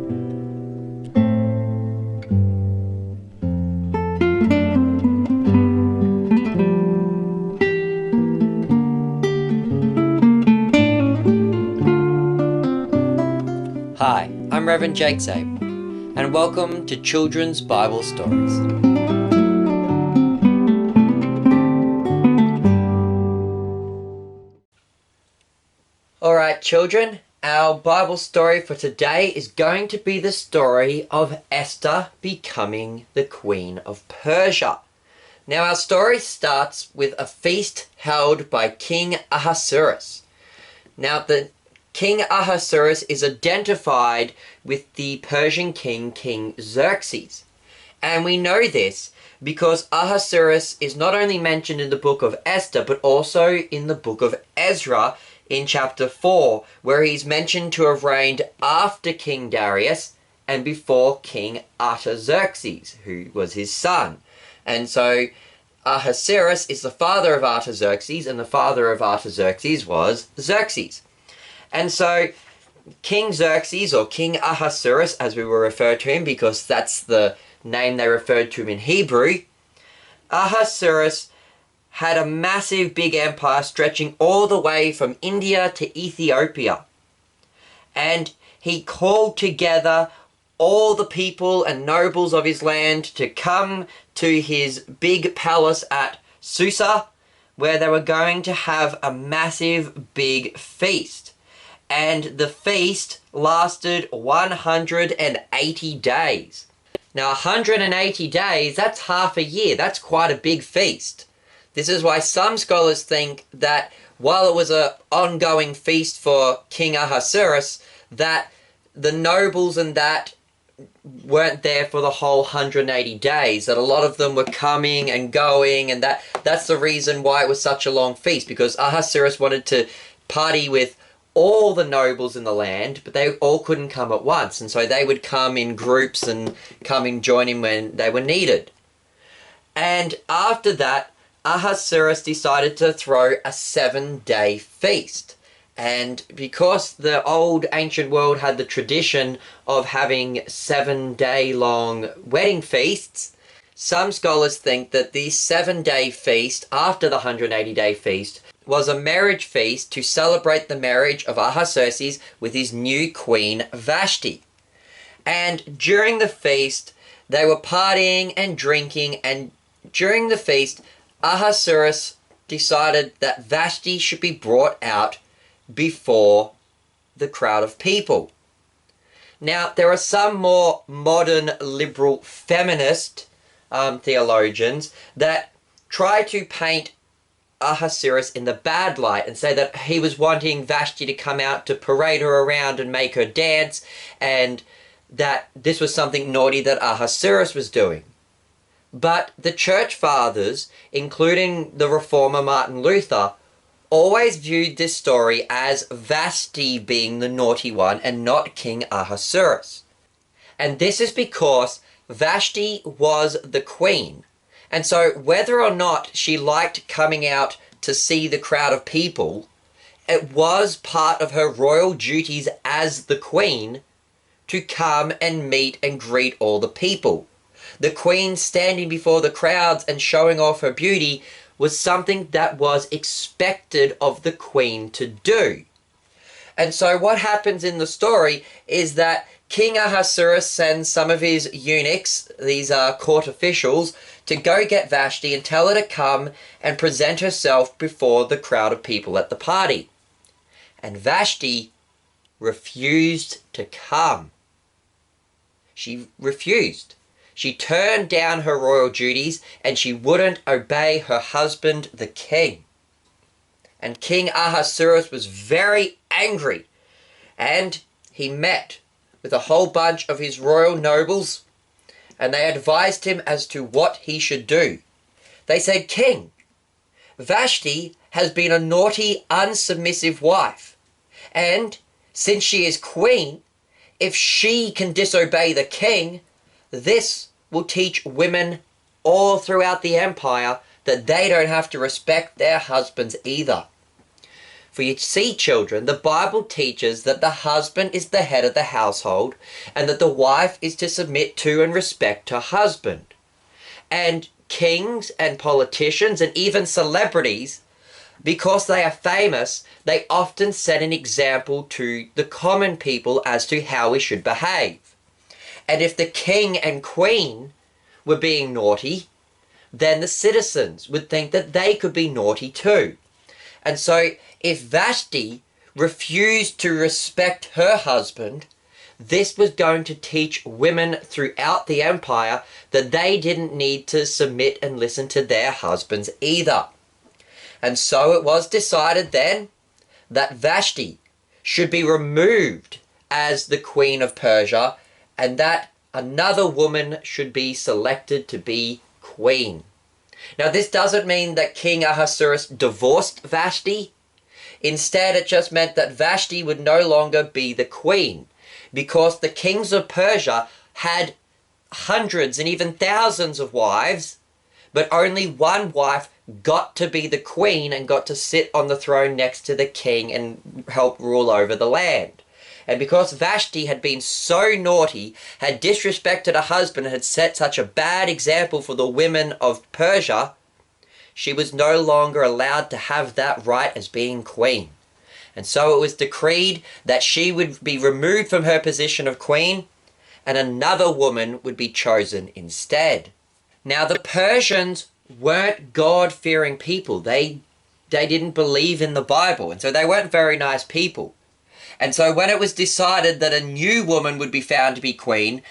Hi, I'm Reverend Jake Zabe, and welcome to Children's Bible Stories. Alright children, our Bible story for today is going to be the story of Esther becoming the Queen of Persia. Now our story starts with a feast held by King Ahasuerus. Now the King Ahasuerus is identified with the Persian king, King Xerxes. And we know this because Ahasuerus is not only mentioned in the book of Esther, but also in the book of Ezra in chapter 4, where he's mentioned to have reigned after King Darius and before King Artaxerxes, who was his son. And so Ahasuerus is the father of Artaxerxes, and the father of Artaxerxes was Xerxes. And so King Xerxes, or King Ahasuerus as we will refer to him because that's the name they referred to him in Hebrew, Ahasuerus had a massive big empire stretching all the way from India to Ethiopia. And he called together all the people and nobles of his land to come to his big palace at Susa, where they were going to have a massive big feast. And the feast lasted 180 days. Now 180 days, that's half a year. That's quite a big feast. This is why some scholars think that while it was an ongoing feast for King Ahasuerus, that the nobles and that weren't there for the whole 180 days, that a lot of them were coming and going, and that's the reason why it was such a long feast, because Ahasuerus wanted to party with all the nobles in the land, but they all couldn't come at once, and so they would come in groups and come and join him when they were needed. And after that, Ahasuerus decided to throw a 7-day feast. And because the old ancient world had the tradition of having 7-day long wedding feasts, some scholars think that the 7-day feast after the 180-day feast was a marriage feast to celebrate the marriage of Ahasuerus with his new queen Vashti. And during the feast, they were partying and drinking, and during the feast, Ahasuerus decided that Vashti should be brought out before the crowd of people. Now, there are some more modern liberal feminist theologians that try to paint Ahasuerus in the bad light and say that he was wanting Vashti to come out to parade her around and make her dance, and that this was something naughty that Ahasuerus was doing. But the church fathers, including the reformer Martin Luther, always viewed this story as Vashti being the naughty one and not King Ahasuerus. And this is because Vashti was the queen. And so whether or not she liked coming out to see the crowd of people, it was part of her royal duties as the queen to come and meet and greet all the people. The queen standing before the crowds and showing off her beauty was something that was expected of the queen to do. And so what happens in the story is that King Ahasuerus sends some of his eunuchs, these court officials, to go get Vashti and tell her to come and present herself before the crowd of people at the party. And Vashti refused to come. She refused. She turned down her royal duties and she wouldn't obey her husband, the king. And King Ahasuerus was very angry, and he met with a whole bunch of his royal nobles, and they advised him as to what he should do. They said, "King, Vashti has been a naughty, unsubmissive wife, and since she is queen, if she can disobey the king, this will teach women all throughout the empire that they don't have to respect their husbands either." For you see, children, the Bible teaches that the husband is the head of the household and that the wife is to submit to and respect her husband. And kings and politicians and even celebrities, because they are famous, they often set an example to the common people as to how we should behave. And if the king and queen were being naughty, then the citizens would think that they could be naughty too. And so if Vashti refused to respect her husband, this was going to teach women throughout the empire that they didn't need to submit and listen to their husbands either. And so it was decided then that Vashti should be removed as the Queen of Persia and that another woman should be selected to be queen. Now, this doesn't mean that King Ahasuerus divorced Vashti. Instead, it just meant that Vashti would no longer be the queen, because the kings of Persia had hundreds and even thousands of wives, but only one wife got to be the queen and got to sit on the throne next to the king and help rule over the land. And because Vashti had been so naughty, had disrespected her husband, and had set such a bad example for the women of Persia, she was no longer allowed to have that right as being queen. And so it was decreed that she would be removed from her position of queen, and another woman would be chosen instead. Now, the Persians weren't God-fearing people. They didn't believe in the Bible, and so they weren't very nice people. And so when it was decided that a new woman would be found to be queen,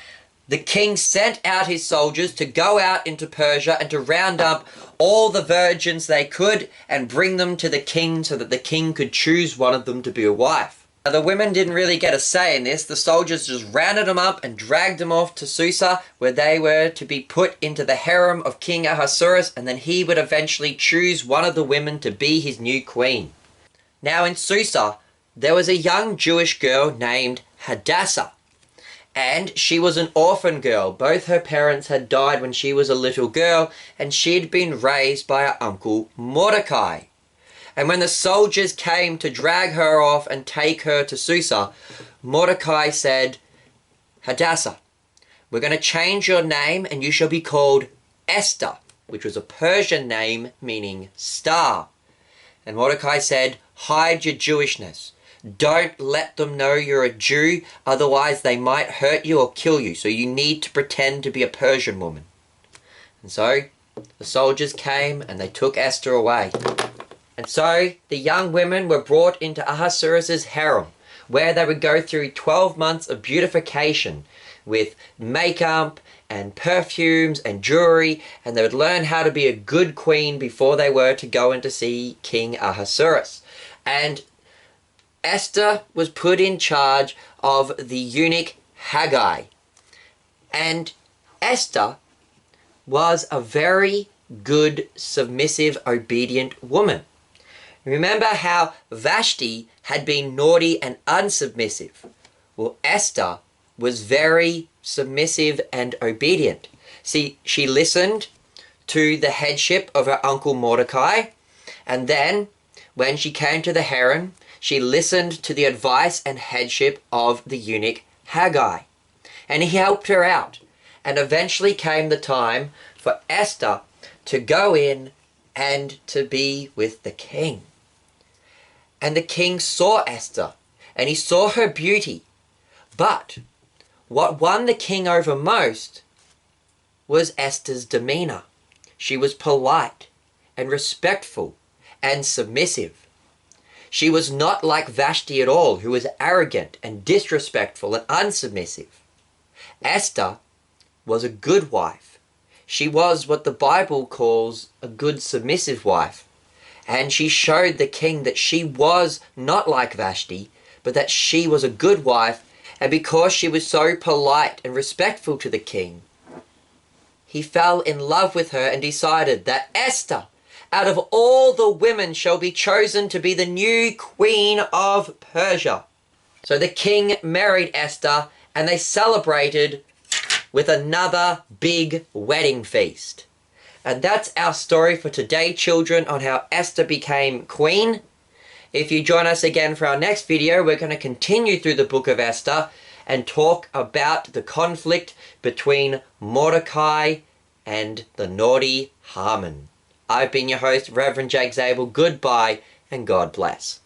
the king sent out his soldiers to go out into Persia and to round up all the virgins they could and bring them to the king so that the king could choose one of them to be a wife. Now, the women didn't really get a say in this. The soldiers just rounded them up and dragged them off to Susa, where they were to be put into the harem of King Ahasuerus, and then he would eventually choose one of the women to be his new queen. Now, in Susa, there was a young Jewish girl named Hadassah, and she was an orphan girl. Both her parents had died when she was a little girl, and she'd been raised by her uncle Mordecai. And when the soldiers came to drag her off and take her to Susa, Mordecai said, "Hadassah, we're going to change your name and you shall be called Esther," which was a Persian name meaning star. And Mordecai said, "Hide your Jewishness. Don't let them know you're a Jew, otherwise they might hurt you or kill you. So you need to pretend to be a Persian woman." And so the soldiers came and they took Esther away. And so the young women were brought into Ahasuerus' harem, where they would go through 12 months of beautification with makeup and perfumes and jewelry, and they would learn how to be a good queen before they were to go in to see King Ahasuerus. And Esther was put in charge of the eunuch Haggai. And Esther was a very good, submissive, obedient woman. Remember how Vashti had been naughty and unsubmissive? Well, Esther was very submissive and obedient. See, she listened to the headship of her uncle Mordecai, and then when she came to the harem, she listened to the advice and headship of the eunuch Haggai. And he helped her out. And eventually came the time for Esther to go in and to be with the king. And the king saw Esther, and he saw her beauty. But what won the king over most was Esther's demeanor. She was polite and respectful and submissive. She was not like Vashti at all, who was arrogant and disrespectful and unsubmissive. Esther was a good wife. She was what the Bible calls a good submissive wife. And she showed the king that she was not like Vashti, but that she was a good wife. And because she was so polite and respectful to the king, he fell in love with her and decided that Esther, out of all the women, shall be chosen to be the new Queen of Persia. So the king married Esther, and they celebrated with another big wedding feast. And that's our story for today, children, on how Esther became queen. If you join us again for our next video, we're going to continue through the book of Esther and talk about the conflict between Mordecai and the naughty Haman. I've been your host, Reverend Jake Zabel. Goodbye and God bless.